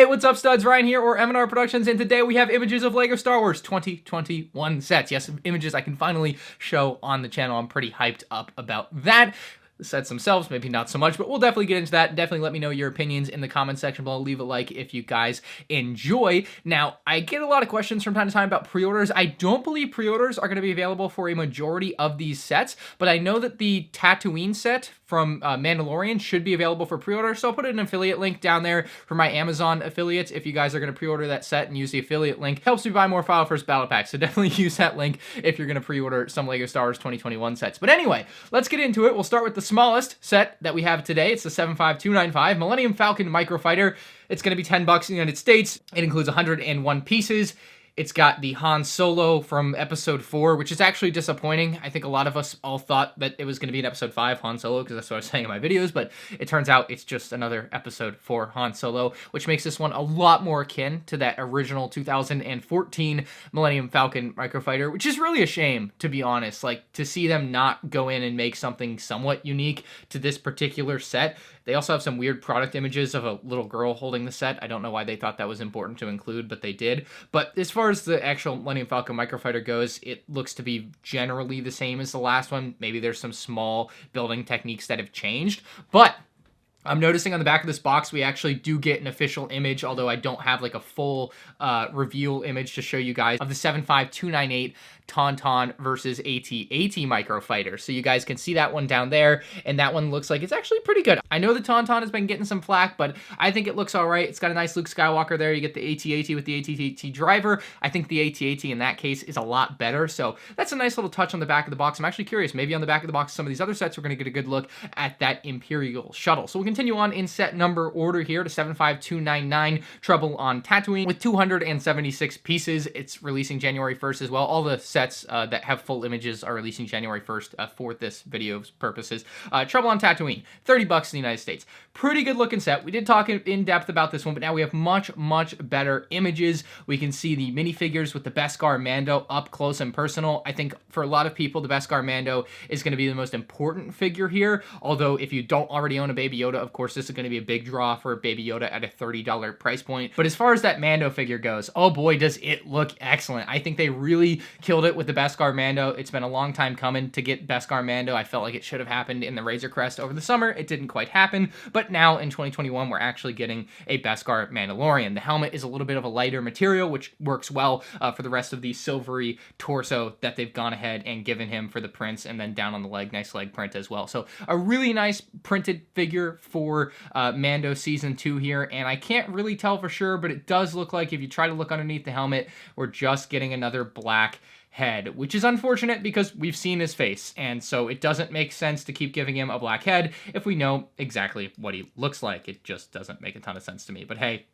what's up, studs? Ryan here, or M&R Productions, and today we have images of LEGO Star Wars 2021 sets. Yes, images I can finally show on the channel. I'm pretty hyped up about that. The sets themselves, maybe not so much, but we'll definitely get into that. Definitely let me know your opinions in the comment section below. Leave a like if you guys enjoy. Now, I get a lot of questions from time to time about pre-orders. I don't believe pre-orders are going to be available for a majority of these sets, but I know that the Tatooine set from Mandalorian should be available for pre-order, so I'll put an affiliate link down there for my Amazon affiliates. If you guys are going to pre-order that set and use the affiliate link, helps me buy more File First Battle Packs, so definitely use that link if you're going to pre-order some LEGO Star Wars 2021 sets. But anyway, let's get into it. We'll start with the smallest set that we have today. It's the 75295 Millennium Falcon Microfighter. It's going to be $10 in the United States. It includes 101 pieces. It's got the Han Solo from Episode 4, which is actually disappointing. I think a lot of us all thought that it was going to be in Episode 5 Han Solo, because that's what I was saying in my videos, but it turns out it's just another Episode 4 Han Solo, which makes this one a lot more akin to that original 2014 Millennium Falcon Microfighter, which is really a shame, to be honest. Like, to see them not go in and make something somewhat unique to this particular set. They also have some weird product images of a little girl holding the set. I don't know why they thought that was important to include, but they did. But as far as the actual Millennium Falcon Microfighter goes, it looks to be generally the same as the last one. Maybe there's some small building techniques that have changed, but I'm noticing on the back of this box, we actually do get an official image, although I don't have like a full reveal image to show you guys, of the 75298 Taun-Taun versus AT-AT Microfighter. So you guys can see that one down there, and that one looks like it's actually pretty good. I know the Taun-Taun has been getting some flack, but I think it looks all right. It's got a nice Luke Skywalker there. You get the AT-AT with the AT-AT driver. I think the AT-AT in that case is a lot better, so that's a nice little touch on the back of the box. I'm actually curious, maybe on the back of the box, some of these other sets, we're going to get a good look at that Imperial Shuttle. So we'll continue on in set number order here to 75299 Trouble on Tatooine with 276 pieces. It's releasing January 1st as well. All the sets that have full images are releasing January 1st for this video's purposes. Trouble on Tatooine, $30 in the United States. Pretty good looking set. We did talk in depth about this one, but now we have much, much better images. We can see the minifigures with the Beskar Mando up close and personal. I think for a lot of people, the Beskar Mando is going to be the most important figure here, although if you don't already own a Baby Yoda, of course, this is going to be a big draw for Baby Yoda at a $30 price point. But as far as that Mando figure goes, oh boy, does it look excellent. I think they really killed it with the Beskar Mando. It's been a long time coming to get Beskar Mando. I felt like it should have happened in the Razor Crest over the summer. It didn't quite happen, but now in 2021, we're actually getting a Beskar Mandalorian. The helmet is a little bit of a lighter material, which works well for the rest of the silvery torso that they've gone ahead and given him for the prints, and then down on the leg, nice leg print as well. So a really nice printed figure for Mando Season 2 here, and I can't really tell for sure, but it does look like if you try to look underneath the helmet, we're just getting another black head, which is unfortunate because we've seen his face, and so it doesn't make sense to keep giving him a black head if we know exactly what he looks like. It just doesn't make a ton of sense to me, but hey,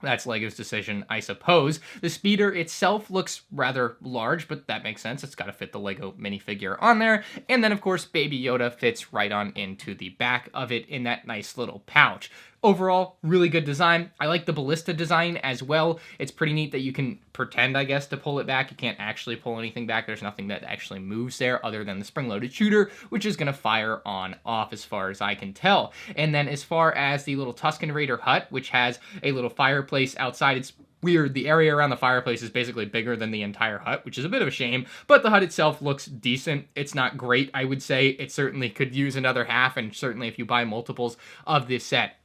that's LEGO's decision, I suppose. The speeder itself looks rather large, but that makes sense. It's got to fit the LEGO minifigure on there. And then, of course, Baby Yoda fits right on into the back of it in that nice little pouch. Overall, really good design. I like the ballista design as well. It's pretty neat that you can pretend, I guess, to pull it back. You can't actually pull anything back. There's nothing that actually moves there other than the spring-loaded shooter, which is going to fire on off as far as I can tell. And then as far as the little Tusken Raider hut, which has a little fireplace outside, it's weird. The area around the fireplace is basically bigger than the entire hut, which is a bit of a shame, but the hut itself looks decent. It's not great, I would say. It certainly could use another half, and certainly if you buy multiples of this set,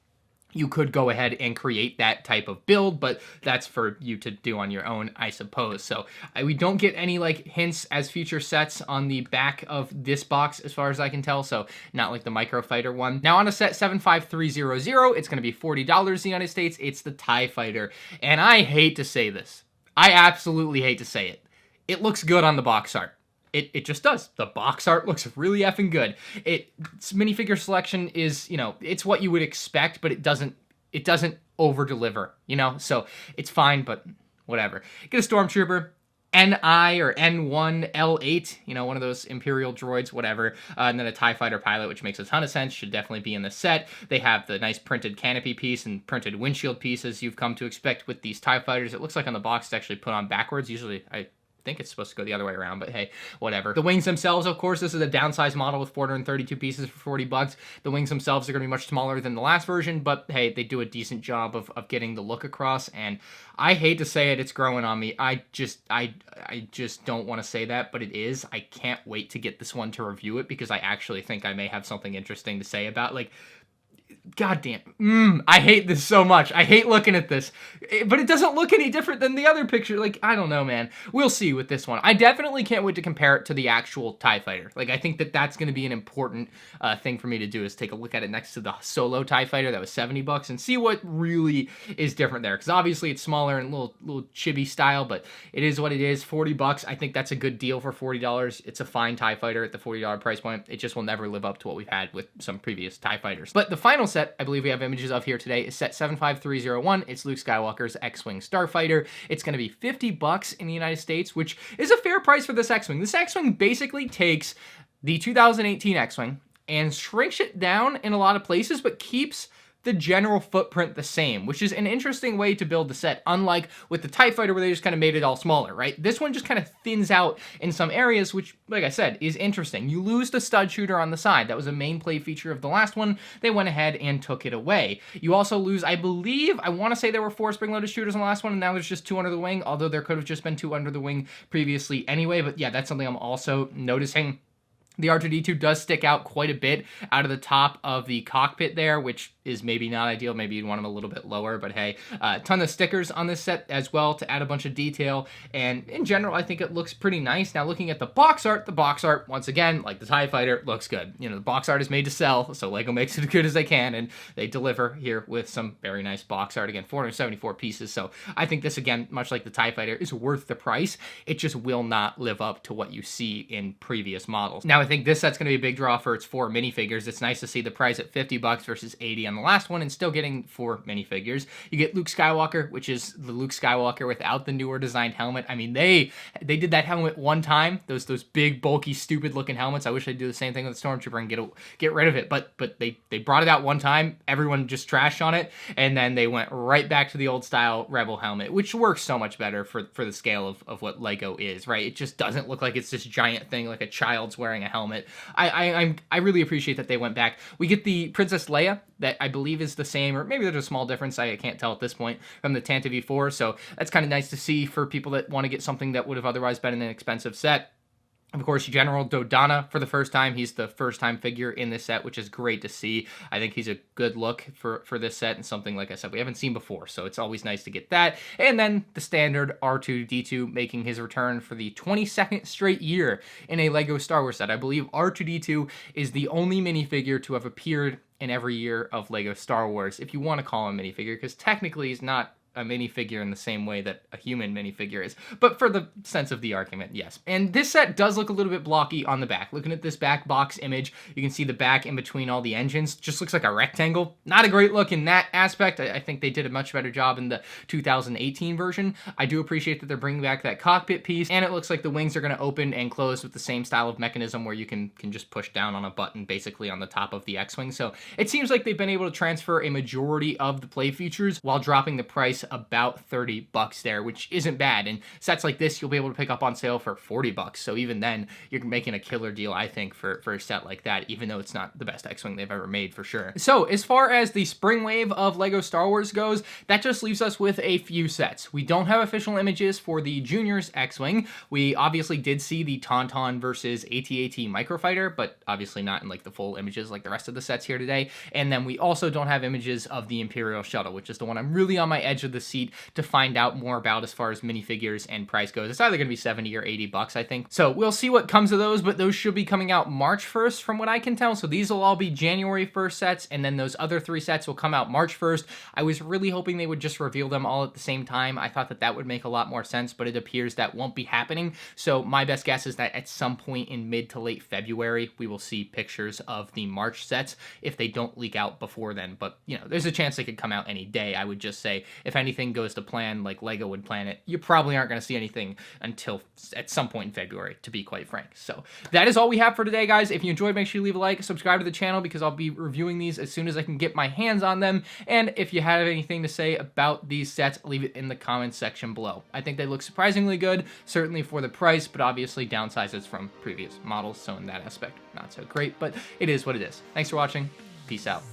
you could go ahead and create that type of build, but that's for you to do on your own, I suppose. So we don't get any like hints as future sets on the back of this box as far as I can tell, so not like the Microfighter one. Now on a set 75300, it's going to be $40 in the United States. It's the TIE Fighter, and I hate to say this. I absolutely hate to say it. It looks good on the box art. It just does. The box art looks really effing good. Its minifigure selection is, you know, it's what you would expect, but it doesn't over-deliver, you know? So it's fine, but whatever. Get a Stormtrooper, NI or N1L8, you know, one of those Imperial droids, whatever, and then a TIE Fighter pilot, which makes a ton of sense, should definitely be in the set. They have the nice printed canopy piece and printed windshield pieces you've come to expect with these TIE Fighters. It looks like on the box it's actually put on backwards. Usually, I think it's supposed to go the other way around, but hey, whatever. The wings themselves, of course, this is a downsized model with 432 pieces for 40 bucks. The wings themselves are going to be much smaller than the last version, but hey, they do a decent job of getting the look across, and I hate to say it, it's growing on me. I just don't want to say that, but it is. I can't wait to get this one to review it, because I actually think I may have something interesting to say about, like, goddamn, I hate this so much. I hate looking at this, but it doesn't look any different than the other picture. Like, I don't know, man. We'll see with this one. I definitely can't wait to compare it to the actual TIE Fighter. Like, I think that that's going to be an important thing for me to do, is take a look at it next to the solo TIE Fighter that was 70 bucks and see what really is different there. Because obviously it's smaller and a little chibi style, but it is what it is. 40 bucks. I think that's a good deal for $40. It's a fine TIE Fighter at the $40 price point. It just will never live up to what we've had with some previous TIE Fighters. But the final set I believe we have images of here today is set 75301. It's Luke Skywalker's X-Wing Starfighter. It's going to be 50 bucks in the United States, which is a fair price for this X-Wing. This X-Wing basically takes the 2018 X-Wing and shrinks it down in a lot of places, but keeps the general footprint the same, which is an interesting way to build the set, unlike with the TIE Fighter where they just kind of made it all smaller, right? This one just kind of thins out in some areas, which, like I said, is interesting. You lose the stud shooter on the side. That was a main play feature of the last one. They went ahead and took it away. You also lose, I believe, I want to say there were 4 spring-loaded shooters on the last one, and now there's just 2 under the wing, although there could have just been 2 under the wing previously anyway, but yeah, that's something I'm also noticing. The R2-D2 does stick out quite a bit out of the top of the cockpit there, which is maybe not ideal. Maybe you'd want them a little bit lower, but hey, a ton of stickers on this set as well to add a bunch of detail, and in general, I think it looks pretty nice. Now, looking at the box art, once again, like the TIE Fighter, looks good. You know, the box art is made to sell, so LEGO makes it as good as they can, and they deliver here with some very nice box art. Again, 474 pieces, so I think this, again, much like the TIE Fighter, is worth the price. It just will not live up to what you see in previous models. Now, I think this set's going to be a big draw for its 4 minifigures. It's nice to see the price at 50 bucks versus 80 on the last one, and still getting 4 minifigures. You get Luke Skywalker, which is the Luke Skywalker without the newer designed helmet. I mean, they did that helmet one time, those big, bulky, stupid-looking helmets. I wish they'd do the same thing with the Stormtrooper and get rid of it, but they brought it out one time, everyone just trashed on it, and then they went right back to the old-style Rebel helmet, which works so much better for the scale of what LEGO is, right? It just doesn't look like it's this giant thing, like a child's wearing a helmet. I really appreciate that they went back. We get the Princess Leia, that I believe is the same, or maybe there's a small difference, I can't tell at this point, from the Tantive V4, so that's kind of nice to see for people that want to get something that would have otherwise been an expensive set. Of course, General Dodonna for the first time. He's the first-time figure in this set, which is great to see. I think he's a good look for this set, and something, like I said, we haven't seen before, so it's always nice to get that. And then the standard R2-D2 making his return for the 22nd straight year in a LEGO Star Wars set. I believe R2-D2 is the only minifigure to have appeared in every year of LEGO Star Wars, if you want to call him a minifigure, because technically he's not a minifigure in the same way that a human minifigure is, but for the sense of the argument, yes. And this set does look a little bit blocky on the back. Looking at this back box image, you can see the back in between all the engines just looks like a rectangle. Not a great look in that aspect. I think they did a much better job in the 2018 version. I do appreciate that they're bringing back that cockpit piece, and it looks like the wings are going to open and close with the same style of mechanism where you can just push down on a button basically on the top of the X-Wing. So it seems like they've been able to transfer a majority of the play features while dropping the price about 30 bucks there, which isn't bad. And sets like this you'll be able to pick up on sale for 40 bucks. So even then, you're making a killer deal, I think, for a set like that, even though it's not the best X-Wing they've ever made for sure. So as far as the spring wave of LEGO Star Wars goes, that just leaves us with a few sets. We don't have official images for the Juniors X-Wing. We obviously did see the Taun-Taun versus AT-AT Microfighter, but obviously not in like the full images like the rest of the sets here today. And then we also don't have images of the Imperial Shuttle, which is the one I'm really on my edge of the seat to find out more about as far as minifigures and price goes. It's either going to be 70 or 80 bucks, I think. So we'll see what comes of those, but those should be coming out March 1st from what I can tell. So these will all be January 1st sets, and then those other 3 sets will come out March 1st. I was really hoping they would just reveal them all at the same time. I thought that that would make a lot more sense, but it appears that won't be happening. So my best guess is that at some point in mid to late February, we will see pictures of the March sets if they don't leak out before then. But, you know, there's a chance they could come out any day. I would just say, if anything goes to plan, like Lego would plan it, you probably aren't going to see anything until at some point in February, to be quite frank. So that is all we have for today, guys. If you enjoyed, make sure you leave a like, subscribe to the channel, because I'll be reviewing these as soon as I can get my hands on them. And if you have anything to say about these sets, leave it in the comments section below. I think they look surprisingly good, certainly for the price, but obviously downsizes from previous models, so in that aspect, not so great, but it is what it is. Thanks for watching. Peace out.